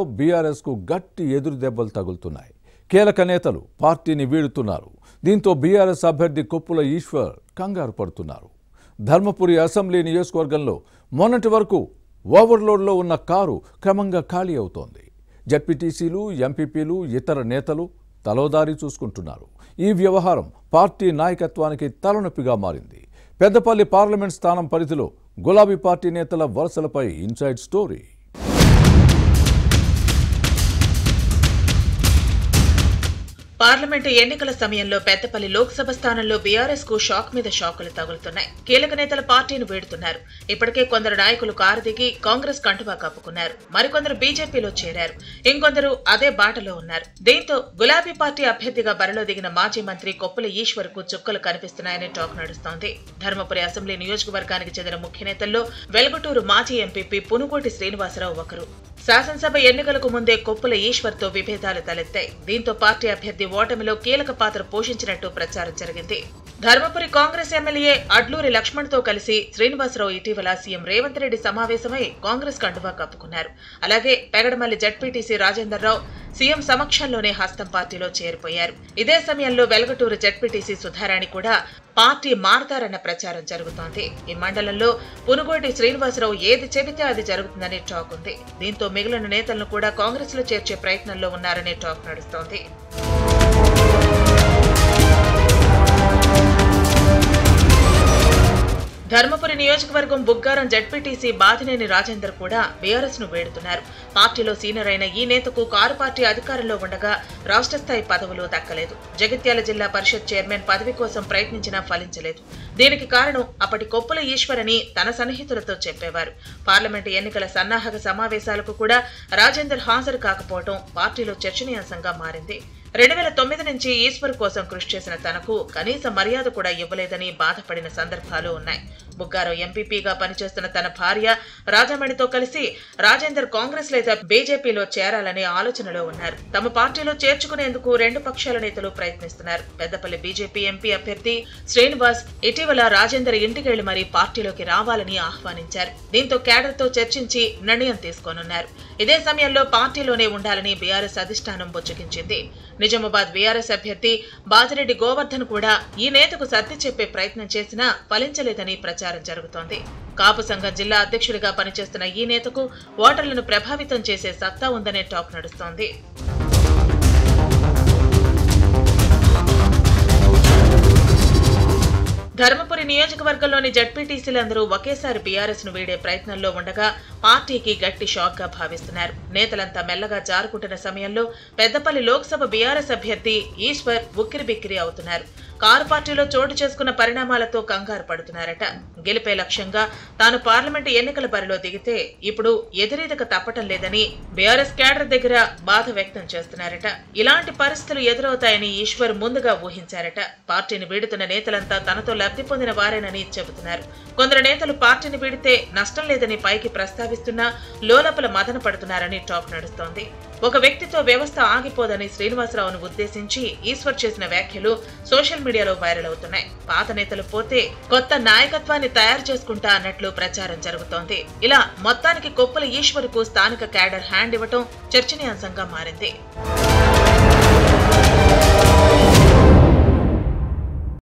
BRS కు గట్టి ఎదురు దెబ్బలు తగులుతున్నాయి. కీలక నేతలు పార్టీని వీడుతున్నారు. దీంతో బీఆర్ఎస్ అభ్యర్థి కొప్పుల ఈశ్వర్ కంగారు పడుతున్నారు. ధర్మపురి అసెంబ్లీ నియోజకవర్గంలో మొన్నటి వరకు ఓవర్లోడ్లో ఉన్న కారు క్రమంగా ఖాళీ అవుతోంది. జడ్పీటీసీలు, ఎంపీపీలు, ఇతర నేతలు తలోదారి చూసుకుంటున్నారు. ఈ వ్యవహారం పార్టీ నాయకత్వానికి తలనొప్పిగా మారింది. పెద్దపల్లి పార్లమెంట్ స్థానం పరిధిలో గులాబీ పార్టీ నేతల వరుసలపై ఇన్సైడ్ స్టోరీ. పార్లమెంటు ఎన్నికల సమయంలో పెద్దపల్లి లోక్సభ స్థానంలో బీఆర్ఎస్ కు షాక్ మీద షాకులు తగులుతున్నాయి. కీలక నేతల పార్టీని వీడుతున్నారు. ఇప్పటికే కొందరు నాయకులు కారు దిగి కాంగ్రెస్ కండువా కప్పుకున్నారు. మరికొందరు బీజేపీలో చేరారు. ఇంకొందరు అదే బాటలో ఉన్నారు. దీంతో గులాబీ పార్టీ అభ్యర్థిగా బరిలో దిగిన మాజీ మంత్రి కొప్పుల ఈశ్వర్ కు చుక్కలు కనిపిస్తున్నాయని టాక్ నడుస్తోంది. ధర్మపురి అసెంబ్లీ నియోజకవర్గానికి చెందిన ముఖ్య నేతల్లో వెల్గటూరు మాజీ ఎంపీపీ పునుగోటి శ్రీనివాసరావు ఒకరు. శాసనసభ ఎన్నికలకు ముందే కొప్పుల ఈశ్వర్ తో విభేదాలు తలెత్తాయి. దీంతో పార్టీ అభ్యర్థి ఓటమిలో కీలక పాత్ర పోషించినట్టు ప్రచారం జరిగింది. ధర్మపురి కాంగ్రెస్ ఎమ్మెల్యే అడ్లూరి లక్ష్మణ్ తో కలిసి శ్రీనివాసరావు ఇటీవల సీఎం రేవంత్ రెడ్డి సమావేశమై కాంగ్రెస్ కండువా కప్పుకున్నారు. అలాగే పెగడమల్లి జడ్పీటీసీ రాజేందర్ రావు సీఎం సమక్షంలోనే హస్తం పార్టీలో చేరిపోయారు. ఇదే సమయంలో వెల్గటూరు జడ్పీటీసీ సుధారాణి కూడా పార్టీ మారతారన్న ప్రచారం జరుగుతోంది. ఈ మండలంలో పునుగోటి శ్రీనివాసరావు ఏది చెబితే అది జరుగుతుందనే టాక్ ఉంది. దీంతో మిగిలిన నేతలను కూడా కాంగ్రెస్ లో చేర్చే ప్రయత్నంలో ఉన్నారనే టాక్ నడుస్తోంది. ధర్మపురి నియోజకవర్గం బుగ్గారం జడ్పీటీసీ బాదినేని రాజేందర్ కూడా బీఆర్ఎస్ ను వేడుతున్నారు. పార్టీలో సీనియర్ అయిన ఈ నేతకు కారు పార్టీ అధికారంలో ఉండగా రాష్ట్ర స్థాయి పదవులు దక్కలేదు. జగిత్యాల జిల్లా పరిషత్ చైర్మన్ పదవి కోసం ప్రయత్నించినా ఫలించలేదు. దీనికి కారణం అప్పటి కొప్పుల ఈశ్వర్ అని తన సన్నిహితులతో చెప్పేవారు. పార్లమెంటు ఎన్నికల సన్నాహక సమావేశాలకు కూడా రాజేందర్ హాజరు కాకపోవడం పార్టీలో చర్చనీయాంశంగా మారింది. 2009 నుంచి ఈశ్వర్ కోసం కృషి చేసిన తనకు కనీస మర్యాద కూడా ఇవ్వలేదని బాధపడిన సందర్భాలు ఉన్నాయి. బుగ్గారం ఎంపీపీగా పనిచేస్తున్న తన భార్య రాజమణితో కలిసి రాజేందర్ కాంగ్రెస్ లేదా బీజేపీలో చేరాలనే ఆలోచనలో ఉన్నారు. తమ పార్టీలో చేర్చుకునేందుకు రెండు పక్షాల నేతలు ప్రయత్నిస్తున్నారు. పెద్దపల్లి బీజేపీ ఎంపీ అభ్యర్థి శ్రీనివాస్ ఇటీవల రాజేందర్ ఇంటికెళ్లి మరీ పార్టీలోకి రావాలని ఆహ్వానించారు. దీంతో కేడర్ తో చర్చించి నిర్ణయం తీసుకోనున్నారు. ఇదే సమయంలో పార్టీలోనే ఉండాలని బీఆర్ఎస్ అధిష్టానం బుజ్జగించింది. నిజామాబాద్ బీఆర్ఎస్ అభ్యర్థి బాజిరెడ్డి గోవర్ధన్ కూడా ఈ నేతకు సర్ది చెప్పే ప్రయత్నం చేసినా ఫలించలేదని ప్రచారం జరుగుతోంది. కాపు సంఘం జిల్లా అధ్యక్షుడిగా పనిచేస్తున్న ఈ నేతకు ఓటర్లను ప్రభావితం చేసే సత్తా ఉందనే టాక్ నడుస్తోంది. ధర్మపురి నియోజకవర్గంలోని జడ్పీటీసీలందరూ ఒకేసారి బీఆర్ఎస్ ను వీడే ప్రయత్నంలో ఉండగా పార్టీకి గట్టి షాక్ గా భావిస్తున్నారు. నేతలంతా మెల్లగా జారుకుంటున్న సమయంలో పెద్దపల్లి లోక్సభ బీఆర్ఎస్ అభ్యర్థి ఈశ్వర్ ఉక్కిరిబిక్కిరి అవుతున్నారు. కారు పార్టీలో చోటు చేసుకున్న పరిణామాలతో కంగారు పడుతున్నారట. గెలిపే లక్ష్యంగా తాను పార్లమెంటు ఎన్నికల బరిలో దిగితే ఇప్పుడు ఎదురీదక తప్పటం లేదని బీఆర్ఎస్ కేడర్ దగ్గర బాధ వ్యక్తం చేస్తున్నారట. ఇలాంటి పరిస్థితులు ఎదురవుతాయని ఈశ్వర్ ముందుగా ఊహించారట. పార్టీని వీడుతున్న నేతలంతా తనతో లబ్ధి పొందిన వారేనని చెబుతున్నారు. కొందరు నేతలు పార్టీని వీడితే నష్టం లేదని పైకి ప్రస్తావిస్తున్నా లోలోపల మదన పడుతున్నారని టాక్ నడుస్తోంది. ఒక వ్యక్తితో వ్యవస్థ ఆగిపోదని శ్రీనివాసరావును ఉద్దేశించి ఈశ్వర్ చేసిన వ్యాఖ్యలు సోషల్ మీడియాలో వైరల్ అవుతున్నాయి. పాత నేతలు పోతే కొత్త నాయకత్వాన్ని తయారు చేసుకుంటా అన్నట్లు ప్రచారం జరుగుతోంది. ఇలా మొత్తానికి కొప్పుల ఈశ్వర్ కు స్థానిక క్యాడర్ హ్యాండ్ ఇవ్వటం చర్చనీయాంశంగా మారింది.